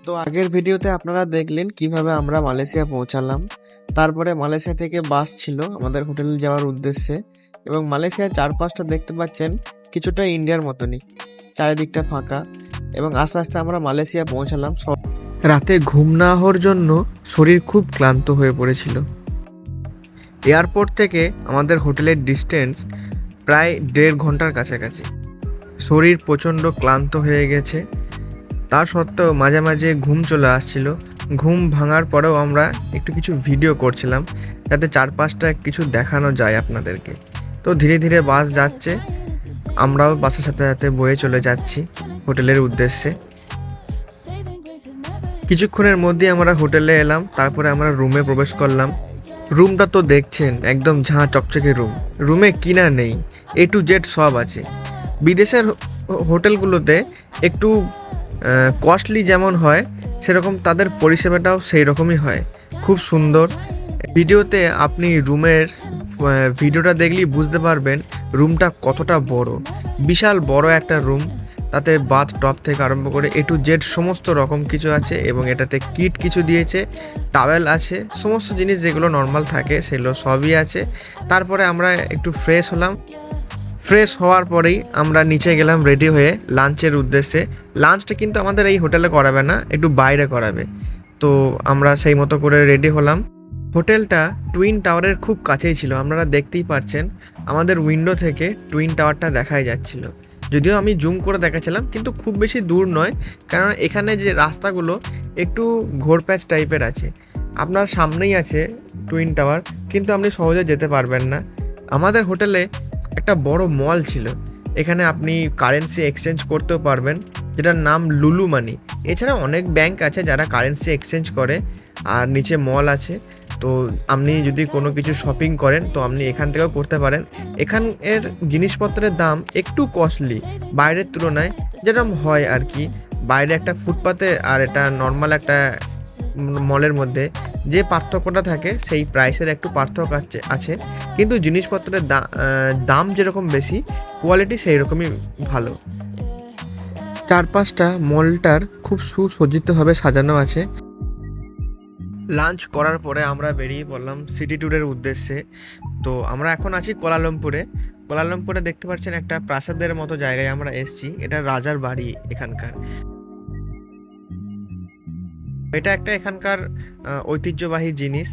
তো আগের ভিডিওতে আপনারা দেখলেন কিভাবে আমরা মালয়েশিয়া পৌঁছালাম। তারপরে মালয়েশিয়া থেকে বাস ছিল আমাদের হোটেলে যাওয়ার উদ্দেশ্যে, এবং মালয়েশিয়ার চারপাশটা দেখতে পাচ্ছেন কিছুটা ইন্ডিয়ার মতনই, চারিদিকটা ফাঁকা। এবং আস্তে আস্তে আমরা মালয়েশিয়া পৌঁছালাম। রাতে ঘুম না হওয়ার জন্য শরীর খুব ক্লান্ত হয়ে পড়েছিল। এয়ারপোর্ট থেকে আমাদের হোটেলের ডিস্টেন্স প্রায় 1.5 ঘন্টার কাছাকাছি। শরীর প্রচণ্ড ক্লান্ত হয়ে গেছে, তা সত্ত্বেও মাঝে মাঝে ঘুম চলে আসছিল। ঘুম ভাঙার পরেও আমরা একটু কিছু ভিডিও করছিলাম যাতে চারপাশটা কিছু দেখানো যায় আপনাদেরকে। তো ধীরে ধীরে বাস যাচ্ছে, আমরাও বাসের সাথে সাথে বয়ে চলে যাচ্ছি হোটেলের উদ্দেশ্যে। কিছুক্ষণের মধ্যে আমরা হোটেলে এলাম, তারপরে আমরা রুমে প্রবেশ করলাম। রুমটা তো দেখছেন একদম ঝাঁ চকচকে রুম। রুমে কিনা নেই, A to Z সব আছে। বিদেশের হোটেলগুলোতে একটু কস্টলি যেমন হয়, সেরকম তাদের পরিষেবাটাও সেই রকমই হয়, খুব সুন্দর। ভিডিওতে আপনি রুমের ভিডিওটা দেখলেই বুঝতে পারবেন রুমটা কতটা বড়। বিশাল বড় একটা রুম, তাতে বাথ টপ থেকে আরম্ভ করে A to Z সমস্ত রকম কিছু আছে, এবং এটাতে কিট কিছু দিয়েছে, টাওয়েল আছে, সমস্ত জিনিস যেগুলো নর্মাল থাকে সেগুলো সবই আছে। তারপরে আমরা একটু ফ্রেশ হলাম। ফ্রেশ হওয়ার পরেই আমরা নিচে গেলাম রেডি হয়ে লাঞ্চের উদ্দেশ্যে। লাঞ্চটা কিন্তু আমাদের এই হোটেলে করাবে না, একটু বাইরে করাবে। তো আমরা সেই মতো করে রেডি হলাম। হোটেলটা টুইন টাওয়ারের খুব কাছেই ছিল, আপনারা দেখতেই পাচ্ছেন আমাদের উইন্ডো থেকে টুইন টাওয়ারটা দেখাই যাচ্ছিল। যদিও আমি জুম করে দেখাচ্ছিলাম, কিন্তু খুব বেশি দূর নয়, কারণ এখানে যে রাস্তাগুলো একটু ঘোরপ্যাচ টাইপের আছে। আপনার সামনেই আছে টুইন টাওয়ার, কিন্তু আপনি সহজে যেতে পারবেন না। আমাদের হোটেলে একটা বড় মল ছিল, এখানে আপনি কারেন্সি এক্সচেঞ্জ করতেও পারবেন, যেটার নাম লুলু মানি। এছাড়া অনেক ব্যাংক আছে যারা কারেন্সি এক্সচেঞ্জ করে, আর নিচে মল আছে। তো আপনি যদি কোনো কিছু শপিং করেন তো আপনি এখান থেকেও করতে পারেন। এখানের জিনিসপত্রের দাম একটু কস্টলি বাইরের তুলনায়, যেরকম হয় আর কি। বাইরে একটা ফুটপাতে আর এটা নর্মাল একটা মলের মধ্যে যে পার্থক্যটা থাকে, সেই প্রাইসের একটু পার্থক্য আছে, কিন্তু জিনিসপত্রের দাম যেরকম বেশি, কোয়ালিটি সেই রকমই ভালো। চারপাশটা মলটার খুব সুসজ্জিতভাবে সাজানো আছে। লাঞ্চ করার পরে আমরা বেরিয়ে পড়লাম সিটি ট্যুরের উদ্দেশ্যে। তো আমরা এখন আছি কোয়ালালামপুরে। কোয়ালালামপুরে দেখতে পাচ্ছেন একটা প্রাসাদের মতো জায়গায় আমরা এসেছি, এটা রাজার বাড়ি এখানকার। এটা একটা এখানকার ঐতিহ্যবাহী জিনিস।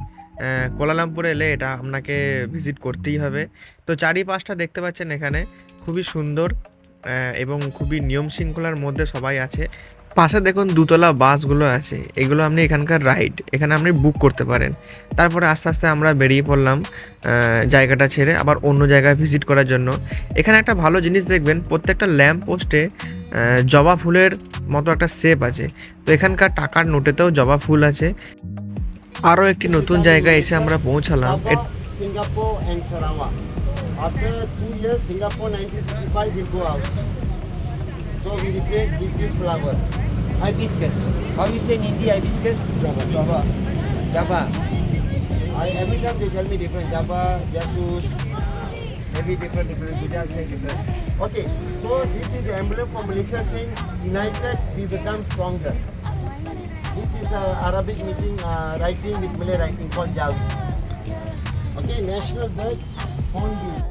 কোয়ালালামপুরে এলে এটা আপনাকে ভিজিট করতেই হবে। তো চারিপাশটা দেখতে পাচ্ছেন এখানে খুবই সুন্দর, এবং খুবই নিয়ম শৃঙ্খলার মধ্যে সবাই আছে। পাশে দেখুন দুতলা বাসগুলো আছে, এগুলো আপনি এখানকার রাইড, এখানে আপনি বুক করতে পারেন। তারপরে আস্তে আস্তে আমরা বেরিয়ে পড়লাম জায়গাটা ছেড়ে আবার অন্য জায়গায় ভিজিট করার জন্য। এখানে একটা ভালো জিনিস দেখবেন, প্রত্যেকটা ল্যাম্প পোস্টে জবা ফুলের মতো একটা শেপ আছে। তো এখানকার টাকার নোটেতেও জবা ফুল আছে। আরও একটি নতুন জায়গায় এসে আমরা পৌঁছালাম। Singapore and Sarawak. After 2 years, Singapore 1965 will go out. So we replace with this flower. Hibiscus. How you say in Hindi hibiscus? Java. Java. Java. Every time they tell me different. Java, Jasus, maybe different. Gujarat say different. Okay, so this is the emblem for Malaysia saying united we become stronger. This is Arabic meaning writing with Malay writing called Jawi. Okay, national bird, hornbill.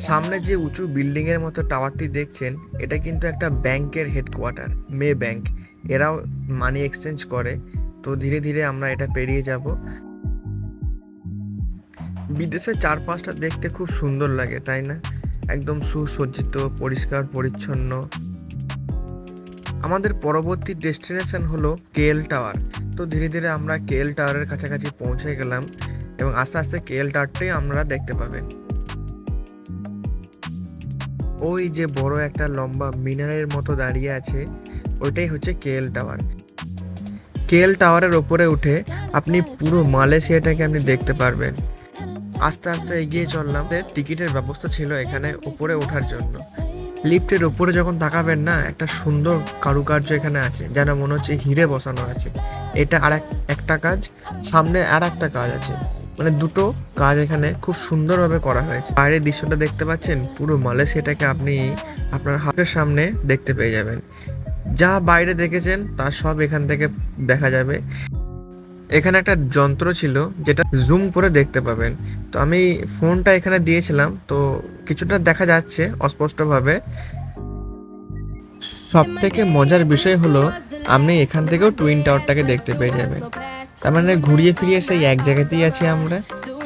সামনে যে উঁচু বিল্ডিংয়ের মতো টাওয়ারটি দেখছেন, এটা কিন্তু একটা ব্যাংকের হেডকোয়ার্টার, মে ব্যাংক। এরাও মানি এক্সচেঞ্জ করে। তো ধীরে ধীরে আমরা এটা পেরিয়ে যাব। বিদেশের চারপাশটা দেখতে খুব সুন্দর লাগে, তাই না? একদম সুসজ্জিত, পরিষ্কার পরিচ্ছন্ন। আমাদের পরবর্তী ডেস্টিনেশন হলো KL টাওয়ার। তো ধীরে ধীরে আমরা KL টাওয়ারের কাছাকাছি পৌঁছে গেলাম, এবং আস্তে আস্তে KL টাওয়ারটাই আপনারা দেখতে পাবেন। ওই যে বড় একটা লম্বা মিনারের মতো দাঁড়িয়ে আছে, ওইটাই হচ্ছে KL টাওয়ার। কেএল টাওয়ারের ওপরে উঠে আপনি পুরো মালয়েশিয়াটাকে আপনি দেখতে পারবেন। আস্তে আস্তে এগিয়ে চললাম। টিকিটের ব্যবস্থা ছিল এখানে উপরে ওঠার জন্য। লিফটের উপরে যখন তাকাবেন না, একটা সুন্দর কারুকার্য এখানে আছে, যেন মনে হচ্ছে হিরে বসানো আছে। এটা একটা কাজ, সামনে আর একটা কাজ আছে, মানে দুটো কাজ এখানে খুব সুন্দরভাবে করা হয়েছে। বাইরের দৃশ্যটা দেখতে পাচ্ছেন, পুরো মালয়েশিয়াটাকে আপনি আপনার হাতের সামনে দেখতে পেয়ে যাবেন। যা বাইরে দেখেছেন তা সব এখান থেকে দেখা যাবে। এখানে একটা যন্ত্র ছিল যেটা জুম করে দেখতে পাবেন। তো আমি ফোনটা এখানে দিয়েছিলাম, তো কিছুটা দেখা যাচ্ছে অস্পষ্টভাবে। সব থেকে মজার বিষয় হলো আপনি এখান থেকেও টুইন টাওয়ারটাকে দেখতে পেয়ে যাবেন। তার মানে ঘুরিয়ে ফিরিয়ে সেই এক জায়গাতেই আছি আমরা,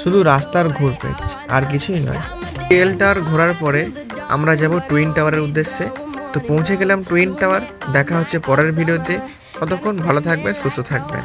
শুধু রাস্তার ঘুরপেচ, আর কিছুই নয়। কেএল টাওয়ার ঘোরার পরে আমরা যাব টুইন টাওয়ারের উদ্দেশ্যে। তো পৌঁছে গেলাম টুইন টাওয়ার। দেখা হচ্ছে পরের ভিডিওতে। ততক্ষণ ভালো থাকবেন, সুস্থ থাকবেন।